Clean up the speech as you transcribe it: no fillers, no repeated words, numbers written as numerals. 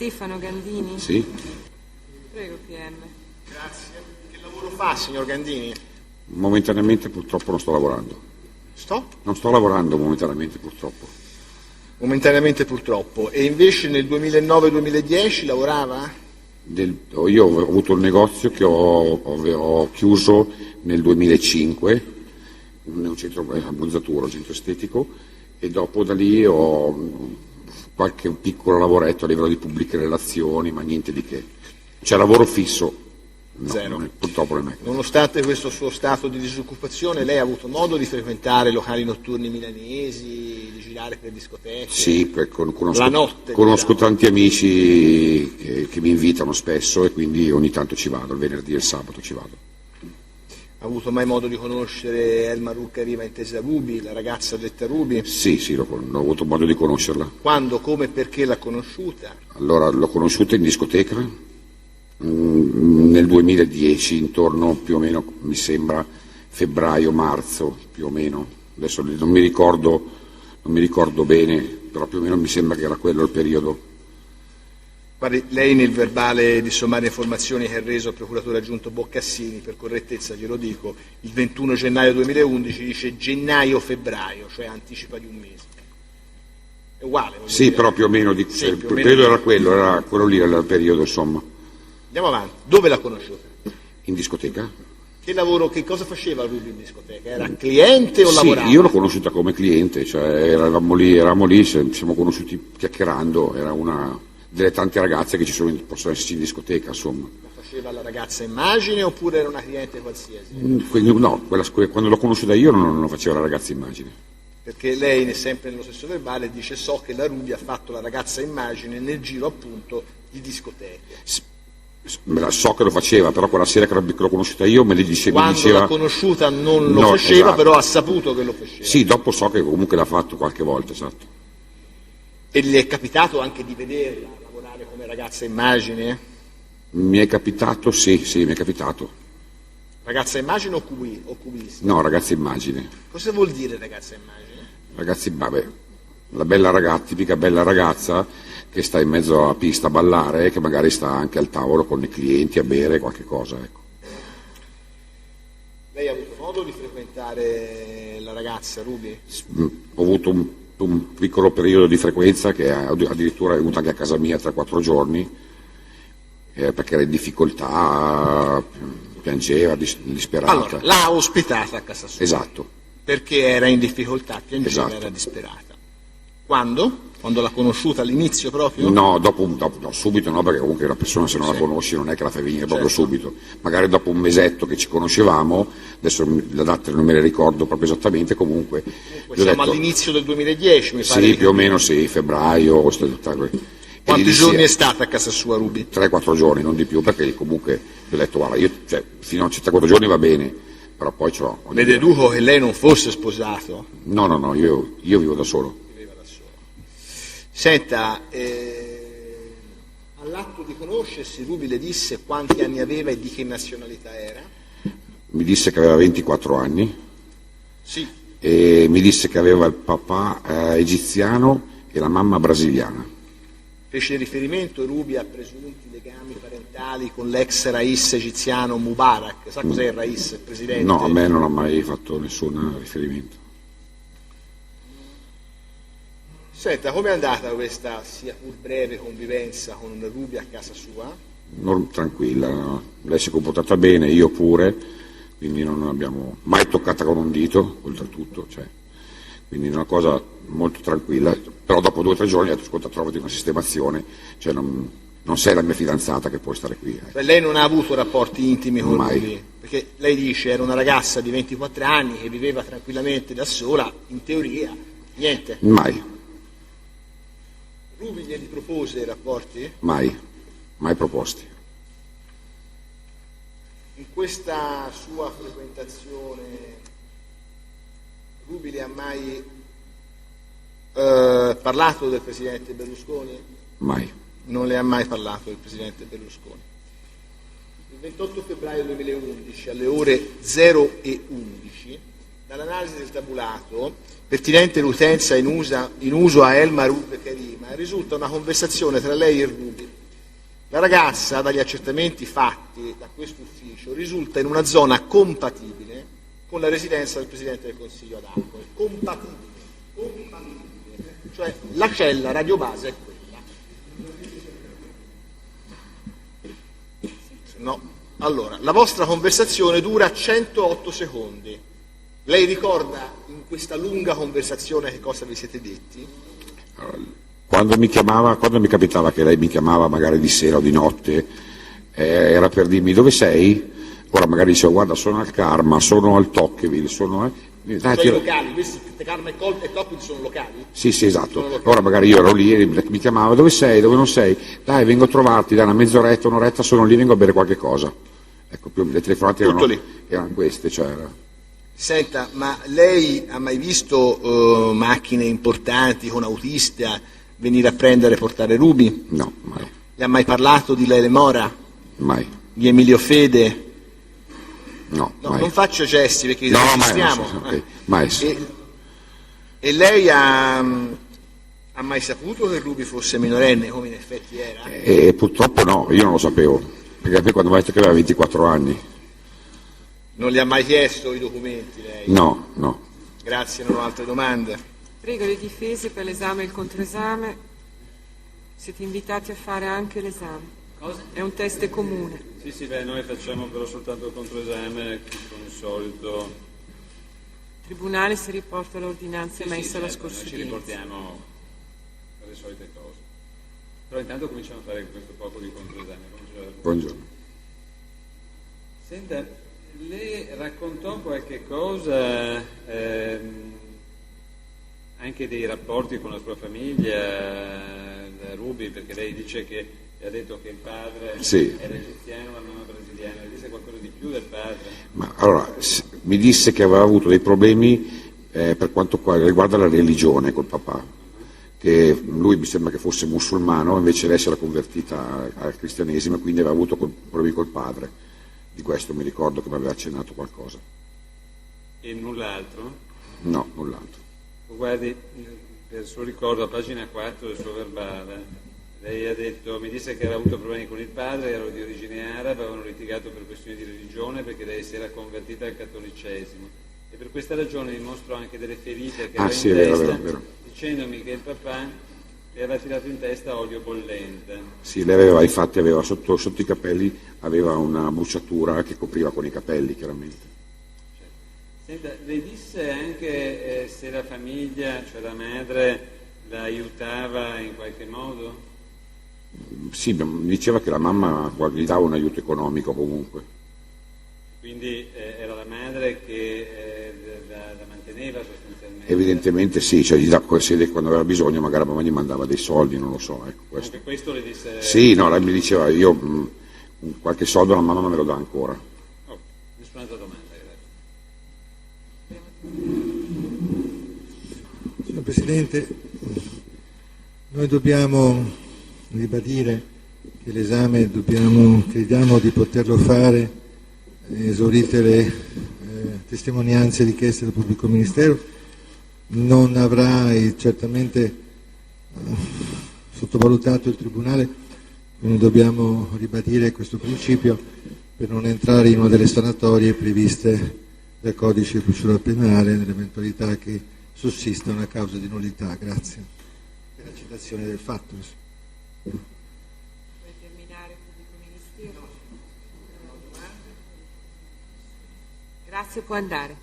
Stefano Gandini? Sì. Prego, PM. Grazie. Che lavoro fa, signor Gandini? Momentaneamente purtroppo non sto lavorando. Non sto lavorando momentaneamente purtroppo. Momentaneamente purtroppo. E invece nel 2009-2010 lavorava? Io ho avuto un negozio che ho chiuso nel 2005, un centro abbronzatura, un centro estetico, e dopo da lì ho qualche piccolo lavoretto a livello di pubbliche relazioni, ma niente di che. C'è lavoro fisso. No, Zero. Purtroppo non è. Nonostante questo suo stato di disoccupazione, lei ha avuto modo di frequentare locali notturni milanesi, di girare per discoteche? Sì, la notte, conosco diciamo. tanti amici che mi invitano spesso e quindi ogni tanto ci vado, il venerdì e il sabato ci vado. Ha avuto mai modo di conoscere Elma Rucca-Riva Intesa Ruby, la ragazza detta Ruby? Sì, ho avuto modo di conoscerla. Quando, come e perché l'ha conosciuta? Allora, l'ho conosciuta in discoteca nel 2010, intorno più o meno, mi sembra, febbraio-marzo, più o meno. Adesso non mi ricordo bene, però più o meno mi sembra che era quello il periodo. Guardi, lei nel verbale di sommarie informazioni che ha reso al procuratore aggiunto Boccassini, per correttezza glielo dico, il 21 gennaio 2011 dice gennaio-febbraio, cioè anticipa di un mese. È uguale. Sì, dire. però più o meno, Sì, più o meno credo era quello lì, era il periodo, insomma. Andiamo avanti. Dove l'ha conosciuta? In discoteca? Che cosa faceva Ruby in discoteca? Era cliente o lavorava? Sì, io l'ho conosciuta come cliente, cioè eravamo lì, ci siamo conosciuti chiacchierando, era una delle tante ragazze che possono esserci in discoteca, insomma. La faceva la ragazza immagine oppure era una cliente qualsiasi? No, quando l'ho conosciuta io non lo faceva la ragazza immagine. Perché lei, sempre nello stesso verbale, dice so che la Ruby ha fatto la ragazza immagine nel giro appunto di discoteche. So che lo faceva, però quella sera che l'ho conosciuta io mi diceva... Quando l'ha conosciuta non lo faceva, esatto. Però ha saputo che lo faceva. Sì, dopo so che comunque l'ha fatto qualche volta, esatto. E le è capitato anche di vederla lavorare come ragazza immagine? Mi è capitato, sì, mi è capitato. Ragazza immagine o cubista? No, ragazza immagine. Cosa vuol dire ragazza immagine? Ragazzi, vabbè, la bella ragazza, tipica bella ragazza che sta in mezzo alla pista a ballare e che magari sta anche al tavolo con i clienti a bere qualche cosa, ecco. Lei ha avuto modo di frequentare la ragazza Ruby? Ho avuto un piccolo periodo di frequenza che addirittura è venuta anche a casa mia 3-4 giorni perché era in difficoltà, piangeva, disperata. Allora, l'ha ospitata a casa sua? Esatto. Perché era in difficoltà, piangeva, Esatto. Era disperata. Quando? Quando l'ha conosciuta all'inizio proprio? No, dopo, subito no, perché comunque una persona se non la conosci non è che la fai venire proprio subito. Magari dopo un mesetto che ci conoscevamo, adesso le date non me le ricordo proprio esattamente, comunque siamo all'inizio del 2010, mi pare. Sì, più o meno sì, febbraio. Quanti giorni è stata a casa sua Ruby? 3-4 giorni, non di più, perché comunque gli ho detto guarda, fino a 4 giorni va bene, però poi ce l'ho. Ne deduco che lei non fosse sposato. No, io vivo da solo. Senta, all'atto di conoscersi Ruby le disse quanti anni aveva e di che nazionalità era? Mi disse che aveva 24 anni. Sì. E mi disse che aveva il papà egiziano e la mamma brasiliana. Fece riferimento Ruby a presunti legami parentali con l'ex rais egiziano Mubarak. Sa cos'è il rais, il presidente? No, a me non ha mai fatto nessun riferimento. Senta, com'è andata questa sia pur breve convivenza con Ruby a casa sua? Tranquilla, no? Lei si è comportata bene, io pure, quindi non abbiamo mai toccata con un dito, oltretutto, quindi una cosa molto tranquilla, però dopo 2 o 3 giorni ho detto ascolta, trovati una sistemazione, non sei la mia fidanzata che puoi stare qui. Lei non ha avuto rapporti intimi con Mai. Ruby? Perché lei dice era una ragazza di 24 anni che viveva tranquillamente da sola, in teoria, niente. Mai. Ruby glieli propose i rapporti? Mai proposti. In questa sua frequentazione Ruby le ha mai parlato del presidente Berlusconi? Mai. Non le ha mai parlato del presidente Berlusconi. Il 28 febbraio 2011 alle ore 0:11 dall'analisi del tabulato pertinente l'utenza in uso a Elma Rucca-Riva risulta una conversazione tra lei e Ruby La ragazza, dagli accertamenti fatti da questo ufficio, risulta in una zona compatibile con la residenza del Presidente del Consiglio ad Arcore. Compatibile. Cioè la cella radiobase è quella. No. Allora, la vostra conversazione dura 108 secondi. Lei ricorda in questa lunga conversazione che cosa vi siete detti? Quando mi capitava che lei mi chiamava magari di sera o di notte, era per dirmi dove sei? Ora magari dicevo guarda sono al Karma, sono al Tocqueville, sono... Cioè i locali, questi Karma e Tocqueville sono locali? Sì, esatto. Ora magari io ero lì e mi chiamava dove sei, dove non sei? Dai, vengo a trovarti, dai una mezz'oretta, un'oretta sono lì, vengo a bere qualche cosa. Ecco, le telefonate erano queste, cioè era... Senta, ma lei ha mai visto macchine importanti con autista venire a prendere e portare Ruby? No, mai. Le ha mai parlato di Lele Mora? Mai. Di Emilio Fede? No, No, mai. non faccio gesti perché No, resistiamo. mai. Sì. E lei ha mai saputo che Ruby fosse minorenne, come in effetti era? E purtroppo no, io non lo sapevo, perché poi quando mi ha detto che aveva 24 anni. Non le ha mai chiesto i documenti lei? No. Grazie, non ho altre domande. Prego le difese per l'esame e il controesame. Siete invitati a fare anche l'esame. Cosa? È un test comune. Sì, beh, noi facciamo però soltanto il controesame con il solito... Il tribunale si riporta all'ordinanza emessa la certo, scorsa noi ci udienza. riportiamo alle solite cose. Però intanto cominciamo a fare questo poco di controesame. Buongiorno. Senta, lei raccontò qualche cosa anche dei rapporti con la sua famiglia, Ruby, perché lei dice che ha detto che il padre Sì. era egiziano, la mamma brasiliana. Le disse qualcosa di più del padre? Ma allora, mi disse che aveva avuto dei problemi per quanto riguarda la religione col papà, che lui mi sembra che fosse musulmano, invece lei si era convertita al cristianesimo e quindi aveva avuto problemi col padre. Di questo mi ricordo che mi aveva accennato qualcosa. E null'altro? No, null'altro. Guardi, per il suo ricordo, a pagina 4 del suo verbale, lei ha detto, mi disse che aveva avuto problemi con il padre, era di origine araba, avevano litigato per questioni di religione perché lei si era convertita al cattolicesimo e per questa ragione mi mostrò anche delle ferite che aveva sì, in è vero, testa, vero. dicendomi che il papà le aveva tirato in testa olio bollente. Sì, lei aveva, infatti aveva sotto i capelli aveva una bruciatura che copriva con i capelli chiaramente. Senta, le disse anche se la famiglia, cioè la madre, la aiutava in qualche modo? Sì, mi diceva che la mamma gli dava un aiuto economico comunque. Quindi era la madre che la manteneva sostanzialmente? Evidentemente sì, cioè quando aveva bisogno magari la mamma gli mandava dei soldi, non lo so, ecco questo. Anche questo le disse? Sì, no, lei mi diceva io qualche soldo la mamma me lo dà ancora. Oh, nessun'altra domanda, grazie. Signor Presidente, noi dobbiamo ribadire che l'esame crediamo di poterlo fare, esaurite le testimonianze richieste dal Pubblico Ministero. Non avrà certamente sottovalutato il Tribunale, quindi dobbiamo ribadire questo principio per non entrare in una delle sanatorie previste dal Codice di procedura penale nell'eventualità che sussista una causa di nullità. Grazie per la citazione del fatto. Vuoi terminare pubblico ministero? Grazie, può andare.